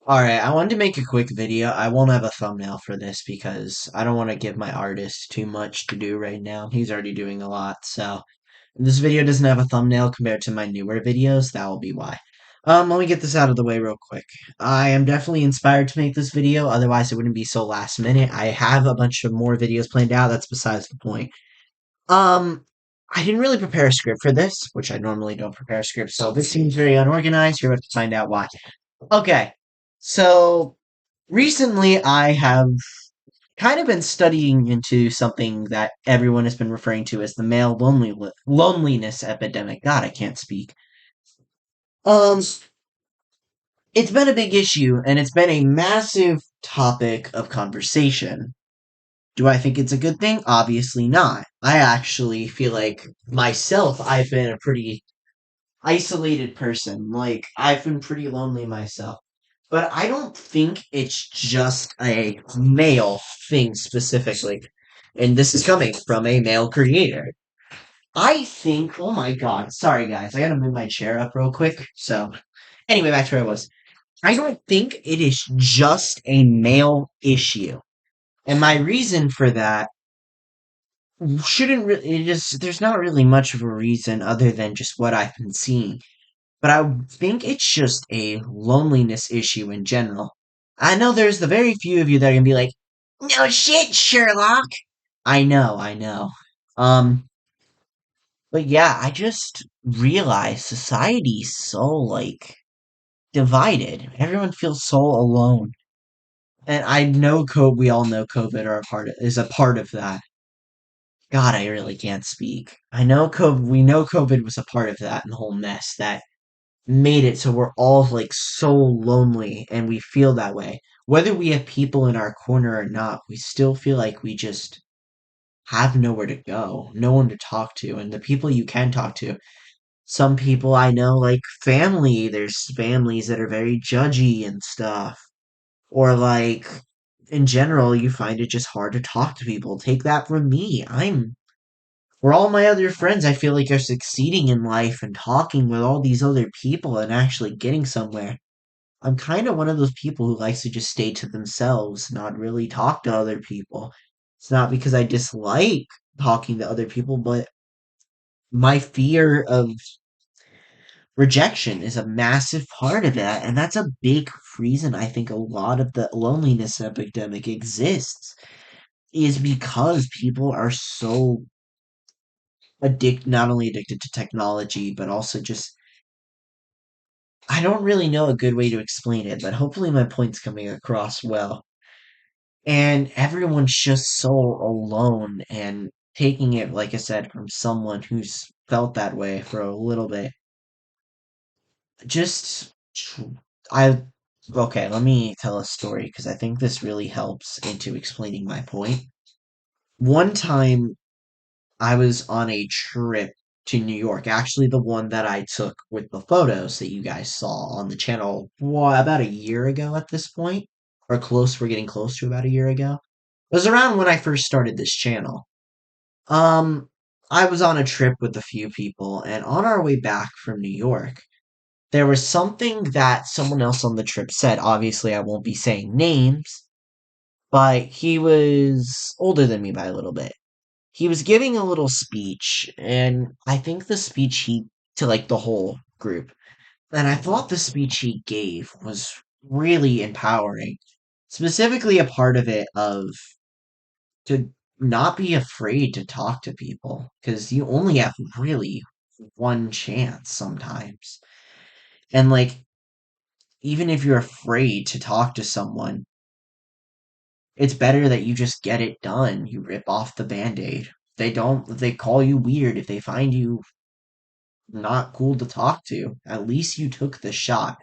Alright, I wanted to make a quick video. I won't have a thumbnail for this because I don't want to give my artist too much to do right now. He's already doing a lot, so if this video doesn't have a thumbnail compared to my newer videos, that will be why. Let me get this out of the way real quick. I am definitely inspired to make this video, otherwise it wouldn't be so last minute. I have a bunch of more videos planned out, that's besides the point. Um, I didn't really prepare a script for this, which I normally don't prepare a script, so this seems very unorganized. You're about to find out why. Okay, so recently I have kind of been studying into something that everyone has been referring to as the male loneliness epidemic. God, I can't speak. Um, it's been a big issue and it's been a massive topic of conversation. Do I think it's a good thing? Obviously not. I actually feel like myself, I've been a pretty isolated person. Like, I've been pretty lonely myself. But I don't think it's just a male thing specifically. And this is coming from a male creator. I think, oh my god, sorry guys, I gotta move my chair up real quick. So, anyway, back to where I was. I don't think it is just a male issue. And my reason for that shouldn't really, it just, there's not really much of a reason other than just what I've been seeing. But I think it's just a loneliness issue in general. I know there's the very few of you that are gonna be like, no shit, Sherlock. I know. Um, but yeah, I just realized society's so like divided. Everyone feels so alone. And I know we all know COVID is a part of that. God, I really can't speak. We know COVID was a part of that and the whole mess that made it so we're all like so lonely and we feel that way. Whether we have people in our corner or not, we still feel like we just have nowhere to go, no one to talk to. And the people you can talk to, some people I know, like family, there's families that are very judgy and stuff. Or like, in general, you find it just hard to talk to people. Take that from me. For all my other friends, I feel like are succeeding in life and talking with all these other people and actually getting somewhere. I'm kind of one of those people who likes to just stay to themselves, not really talk to other people. It's not because I dislike talking to other people, but my fear of rejection is a massive part of that. And that's a big reason I think a lot of the loneliness epidemic exists, is because people are so not only addicted to technology, but also just I don't really know a good way to explain it, but hopefully my point's coming across well. And everyone's just so alone and taking it, like I said, from someone who's felt that way for a little bit. Just, I, okay, let me tell a story because I think this really helps into explaining my point. One time I was on a trip to New York, actually the one that I took with the photos that you guys saw on the channel, about a year ago at this point, or we're getting close to about a year ago. It was around when I first started this channel. Um, I was on a trip with a few people, and on our way back from New York, there was something that someone else on the trip said. Obviously, I won't be saying names, but he was older than me by a little bit. He was giving a little speech, and I think the speech he to like the whole group, and I thought the speech he gave was really empowering. Specifically, a part of it of to not be afraid to talk to people because you only have really one chance sometimes. And like, even if you're afraid to talk to someone, it's better that you just get it done. You rip off the band-aid. If they call you weird, if they find you not cool to talk to, at least you took the shot.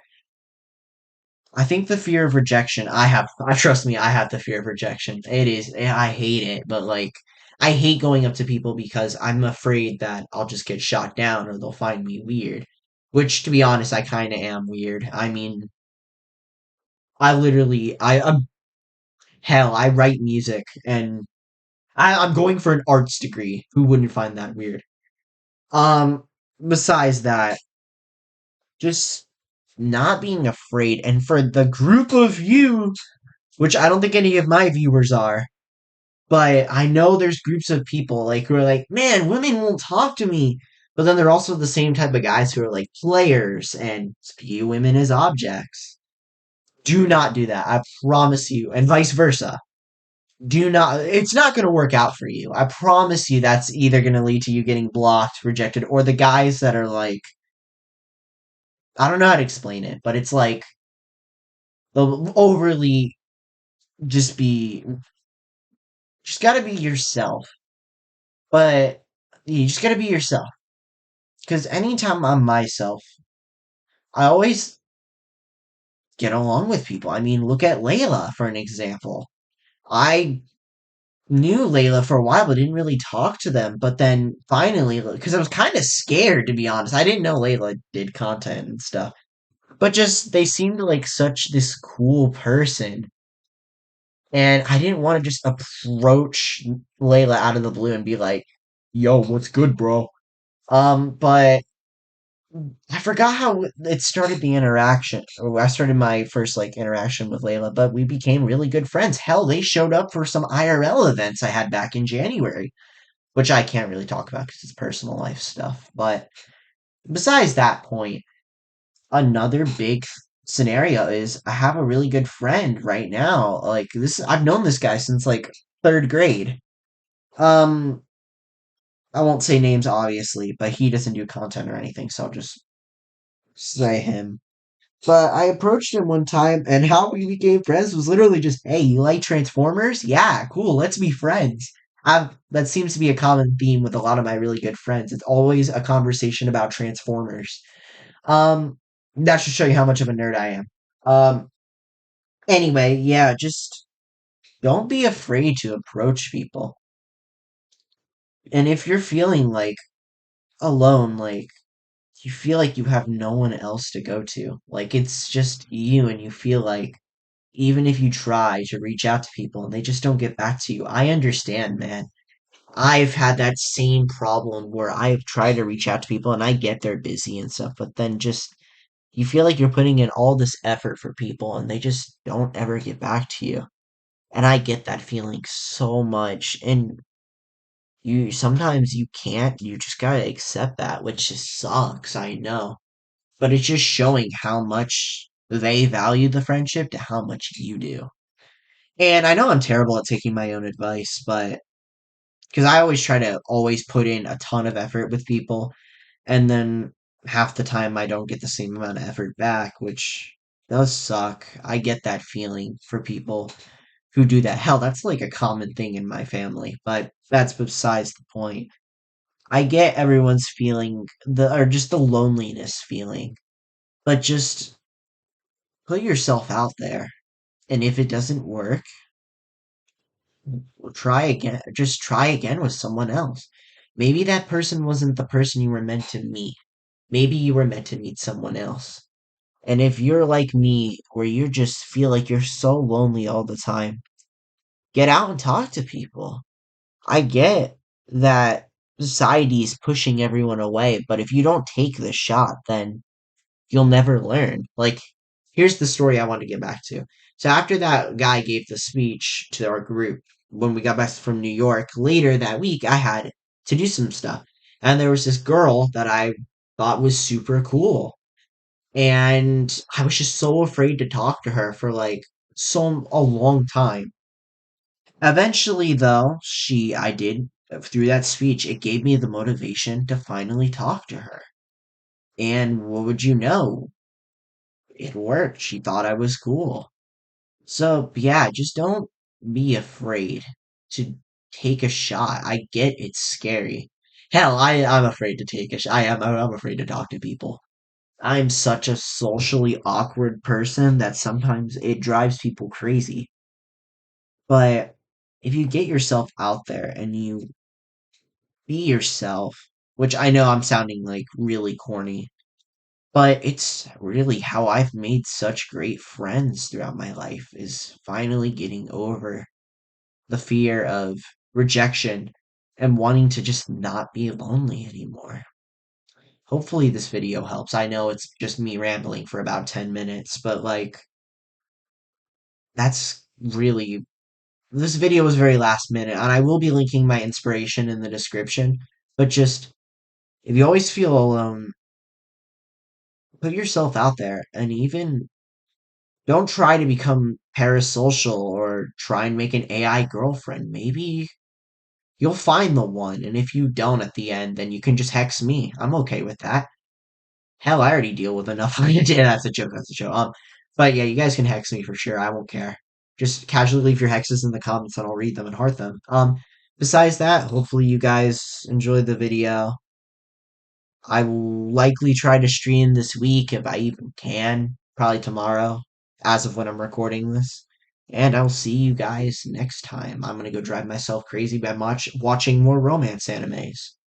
I think the fear of rejection, trust me, I have the fear of rejection. I hate it, but like, I hate going up to people because I'm afraid that I'll just get shot down or they'll find me weird. Which, to be honest, I kind of am weird. I mean, hell, I write music and I'm going for an arts degree. Who wouldn't find that weird? Um, besides that, just not being afraid. And for the group of you, which I don't think any of my viewers are, but I know there's groups of people like who are like, man, women won't talk to me. But then they're also the same type of guys who are like players and view women as objects. Do not do that. I promise you. And vice versa. Do not, it's not going to work out for you. I promise you that's either going to lead to you getting blocked, rejected, or the guys that are like, I don't know how to explain it, but it's like they'll overly just be, just got to be yourself. But you just got to be yourself. Because anytime I'm myself, I always get along with people. I mean, look at Layla for an example. I knew Layla for a while, but didn't really talk to them. But then finally, because I was kind of scared, to be honest. I didn't know Layla did content and stuff. But just, they seemed like such this cool person. And I didn't want to just approach Layla out of the blue and be like, yo, what's good, bro? But I forgot how it started the interaction. Or I started my first like interaction with Layla, but we became really good friends. Hell, they showed up for some IRL events I had back in January, which I can't really talk about because it's personal life stuff. But besides that point, another big scenario is I have a really good friend right now. Like this, I've known this guy since like third grade. Um, I won't say names obviously, but he doesn't do content or anything, so I'll just say him. But I approached him one time, and how we became friends was literally just, "Hey, you like Transformers? Yeah, cool. Let's be friends." That seems to be a common theme with a lot of my really good friends. It's always a conversation about Transformers. Um, that should show you how much of a nerd I am. Um, anyway, yeah, just don't be afraid to approach people. And if you're feeling like alone, like you feel like you have no one else to go to, like it's just you, and you feel like even if you try to reach out to people and they just don't get back to you, I understand, man. I've had that same problem where I've tried to reach out to people and I get they're busy and stuff, but then just you feel like you're putting in all this effort for people and they just don't ever get back to you. And I get that feeling so much. And you sometimes you can't, you just gotta accept that, which just sucks, I know. But it's just showing how much they value the friendship to how much you do. And I know I'm terrible at taking my own advice, but because I always try to always put in a ton of effort with people, and then half the time I don't get the same amount of effort back, which does suck. I get that feeling for people who do that. Hell, that's like a common thing in my family, but that's besides the point. I get everyone's feeling or just the loneliness feeling, but just put yourself out there. And if it doesn't work, well, try again. Just try again with someone else. Maybe that person wasn't the person you were meant to meet. Maybe you were meant to meet someone else. And if you're like me, where you just feel like you're so lonely all the time, get out and talk to people. I get that society is pushing everyone away, but if you don't take the shot, then you'll never learn. Like, here's the story I want to get back to. So after that guy gave the speech to our group, when we got back from New York, later that week, I had to do some stuff. And there was this girl that I thought was super cool. And I was just so afraid to talk to her for like a long time. Eventually, though, I did, through that speech, it gave me the motivation to finally talk to her. And what would you know? It worked. She thought I was cool. So, yeah, just don't be afraid to take a shot. I get it's scary. Hell, I'm afraid to take a shot. I'm afraid to talk to people. I'm such a socially awkward person that sometimes it drives people crazy. But if you get yourself out there and you be yourself, which I know I'm sounding like really corny, but it's really how I've made such great friends throughout my life is finally getting over the fear of rejection and wanting to just not be lonely anymore. hopefully this video helps. I know it's just me rambling for about 10 minutes, but like, that's really, this video was very last minute, and I will be linking my inspiration in the description. But just, if you always feel alone, put yourself out there and even don't try to become parasocial or try and make an AI girlfriend. Maybe you'll find the one, and if you don't at the end, then you can just hex me. I'm okay with that. Hell, I already deal with enough. Yeah, that's a joke. That's a joke. But yeah, you guys can hex me for sure. I won't care. Just casually leave your hexes in the comments, and I'll read them and heart them. Besides that, hopefully you guys enjoyed the video. I will likely try to stream this week if I even can. Probably tomorrow, as of when I'm recording this. And I'll see you guys next time. I'm gonna go drive myself crazy by watching more romance animes.